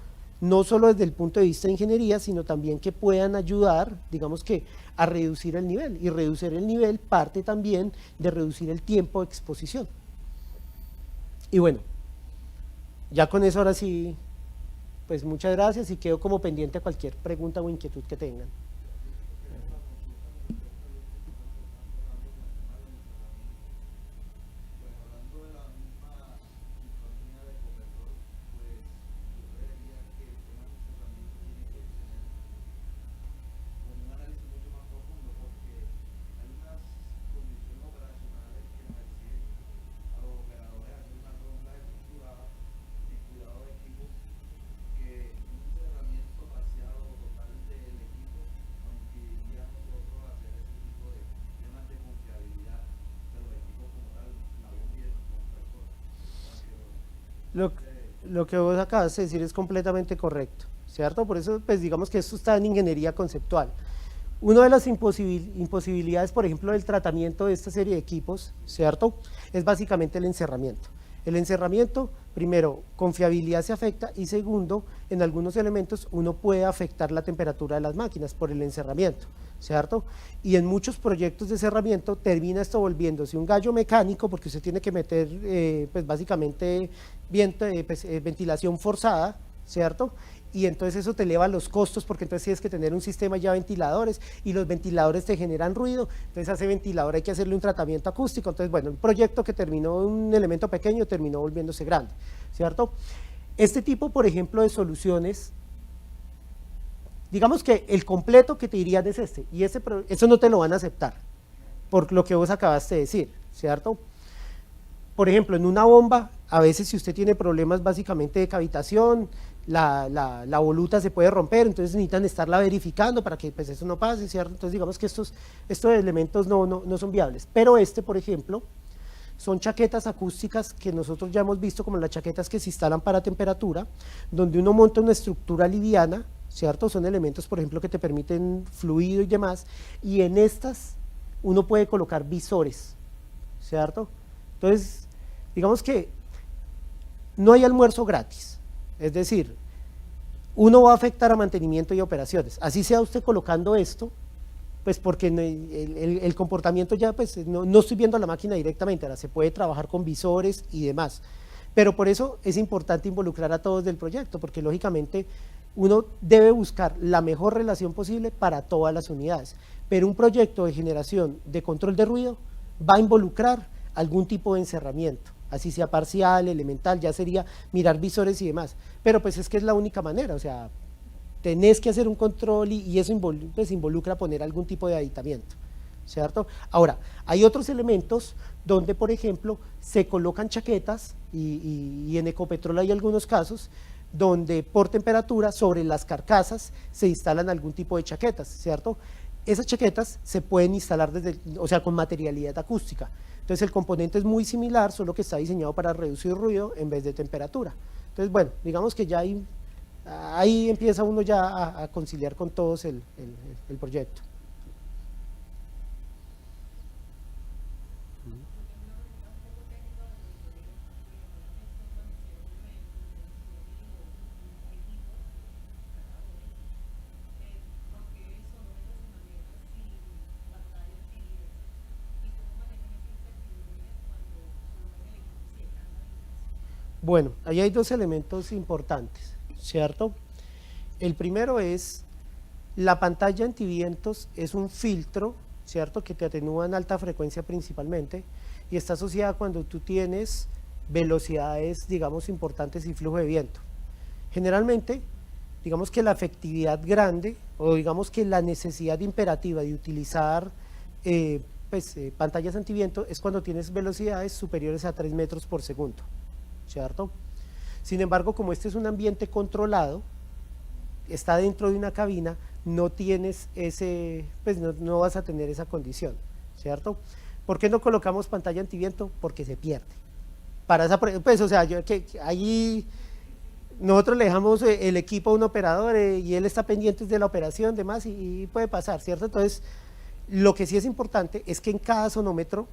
no solo desde el punto de vista de ingeniería, sino también que puedan ayudar, digamos que, a reducir el nivel, y reducir el nivel parte también de reducir el tiempo de exposición. Y bueno, ya con eso ahora sí, pues muchas gracias y quedo como pendiente a cualquier pregunta o inquietud que tengan. Lo que vos acabas de decir es completamente correcto, ¿cierto? Por eso, pues digamos que esto está en ingeniería conceptual. Una de las imposibilidades, por ejemplo, del tratamiento de esta serie de equipos, ¿cierto?, es básicamente el encerramiento. El encerramiento, primero, con fiabilidad se afecta y segundo, en algunos elementos uno puede afectar la temperatura de las máquinas por el encerramiento, ¿cierto? Y en muchos proyectos de cerramiento termina esto volviéndose un gallo mecánico porque usted tiene que meter pues básicamente ventilación forzada, ¿cierto? Y entonces eso te eleva los costos porque entonces tienes que tener un sistema ya de ventiladores y los ventiladores te generan ruido, entonces a ese ventilador hay que hacerle un tratamiento acústico, entonces bueno, un proyecto que terminó un elemento pequeño terminó volviéndose grande, ¿cierto? Este tipo, por ejemplo, de soluciones, digamos que el completo que te dirían es este, y eso no te lo van a aceptar, por lo que vos acabaste de decir, ¿cierto? Por ejemplo, en una bomba, a veces si usted tiene problemas básicamente de cavitación, la voluta se puede romper, entonces necesitan estarla verificando para que pues, eso no pase, ¿cierto? Entonces digamos que estos elementos no son viables, pero por ejemplo, son chaquetas acústicas que nosotros ya hemos visto como las chaquetas que se instalan para temperatura, donde uno monta una estructura liviana, ¿cierto? Son elementos, por ejemplo, que te permiten fluido y demás, y en estas uno puede colocar visores, ¿cierto? Entonces, digamos que no hay almuerzo gratis, es decir, uno va a afectar a mantenimiento y operaciones, así sea usted colocando esto, pues porque el comportamiento ya, pues no estoy viendo la máquina directamente, ahora se puede trabajar con visores y demás, pero por eso es importante involucrar a todos del proyecto, porque lógicamente uno debe buscar la mejor relación posible para todas las unidades, pero un proyecto de generación de control de ruido va a involucrar algún tipo de encerramiento, así sea parcial, elemental, ya sería mirar visores y demás, pero pues es que es la única manera, o sea, tenés que hacer un control y eso pues involucra poner algún tipo de aditamiento, ¿cierto? Ahora, hay otros elementos donde, por ejemplo, se colocan chaquetas y en Ecopetrol hay algunos casos donde por temperatura sobre las carcasas se instalan algún tipo de chaquetas, ¿cierto? Esas chaquetas se pueden instalar o sea, con materialidad acústica. Entonces el componente es muy similar, solo que está diseñado para reducir ruido en vez de temperatura. Entonces, bueno, digamos que ya ahí empieza uno ya a conciliar con todos el proyecto. Bueno, ahí hay dos elementos importantes, ¿cierto? El primero es, la pantalla antivientos es un filtro, ¿cierto? Que te atenúa en alta frecuencia principalmente, y está asociada cuando tú tienes velocidades, digamos, importantes y flujo de viento. Generalmente, digamos que la efectividad grande, o digamos que la necesidad imperativa de utilizar pantallas antiviento es cuando tienes velocidades superiores a 3 metros por segundo. ¿Cierto? Sin embargo, como este es un ambiente controlado, está dentro de una cabina, no tienes pues no vas a tener esa condición, ¿cierto? ¿Por qué no colocamos pantalla antiviento? Porque se pierde. Para esa, pues, o sea, ahí nosotros le dejamos el equipo a un operador y él está pendiente de la operación, demás, y puede pasar, ¿cierto? Entonces, lo que sí es importante es que en cada sonómetro,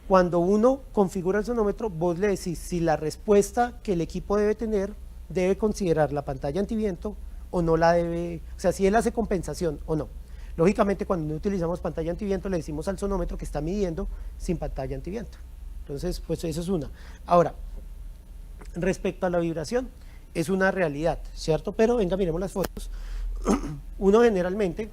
cuando uno configura el sonómetro, vos le decís si la respuesta que el equipo debe tener debe considerar la pantalla antiviento o no la debe, o sea, si él hace compensación o no. Lógicamente, cuando no utilizamos pantalla antiviento, le decimos al sonómetro que está midiendo sin pantalla antiviento. Entonces, pues eso es una. Ahora, respecto a la vibración, es una realidad, ¿cierto? Pero venga, miremos las fotos. Uno generalmente...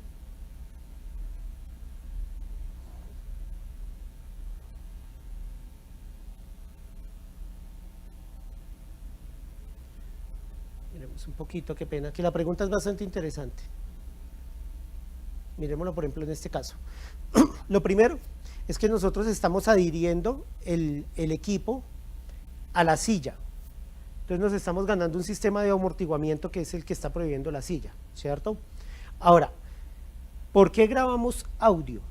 un poquito, qué pena, que la pregunta es bastante interesante. Miremoslo por ejemplo en este caso. Lo primero es que nosotros estamos adhiriendo el equipo a la silla, entonces nos estamos ganando un sistema de amortiguamiento que es el que está prohibiendo la silla, ¿cierto? Ahora, ¿por qué grabamos audio?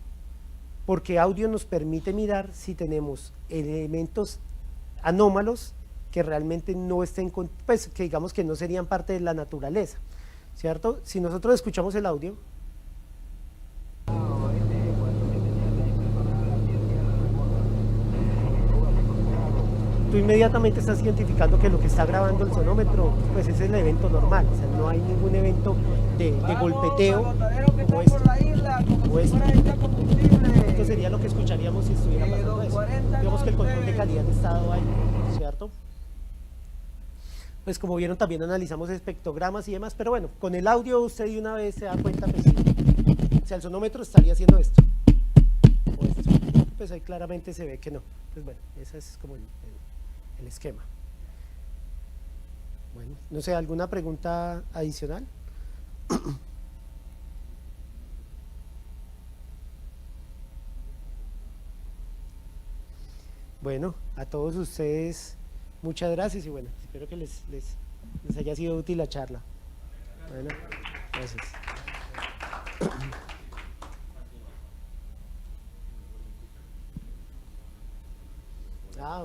Porque audio nos permite mirar si tenemos elementos anómalos que realmente no estén, pues que digamos que no serían parte de la naturaleza, ¿cierto? Si nosotros escuchamos el audio, tú inmediatamente estás identificando que lo que está grabando el sonómetro, pues ese es el evento normal, o sea, no hay ningún evento de golpeteo como esto. O esto. Esto sería lo que escucharíamos si estuviera pasando eso. Digamos que el control de calidad de estado ahí, ¿cierto? Pues como vieron también analizamos espectrogramas y demás, pero bueno, con el audio usted de una vez se da cuenta, pues, o sea, el sonómetro estaría haciendo esto, o esto, pues ahí claramente se ve que no. Pues bueno, ese es como el esquema. Bueno, no sé, ¿alguna pregunta adicional? Bueno, a todos ustedes muchas gracias y bueno, espero que les haya sido útil la charla. Bueno, gracias.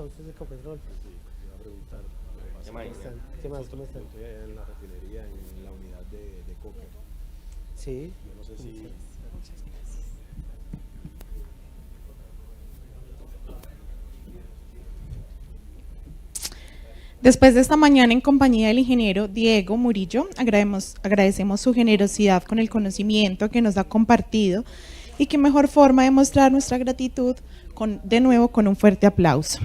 Usted es el copetrol. Iba a preguntar. ¿Qué más? ¿Cómo están? Estoy allá en la refinería, en la unidad de coque. Sí. Yo no sé si... Después de esta mañana en compañía del ingeniero Diego Murillo, agradecemos su generosidad con el conocimiento que nos ha compartido y qué mejor forma de mostrar nuestra gratitud de nuevo con un fuerte aplauso.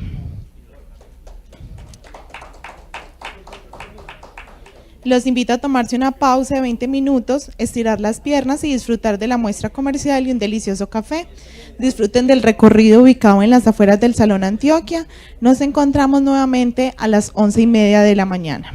Los invito a tomarse una pausa de 20 minutos, estirar las piernas y disfrutar de la muestra comercial y un delicioso café. Disfruten del recorrido ubicado en las afueras del Salón Antioquia. Nos encontramos nuevamente a las 11:30 de la mañana.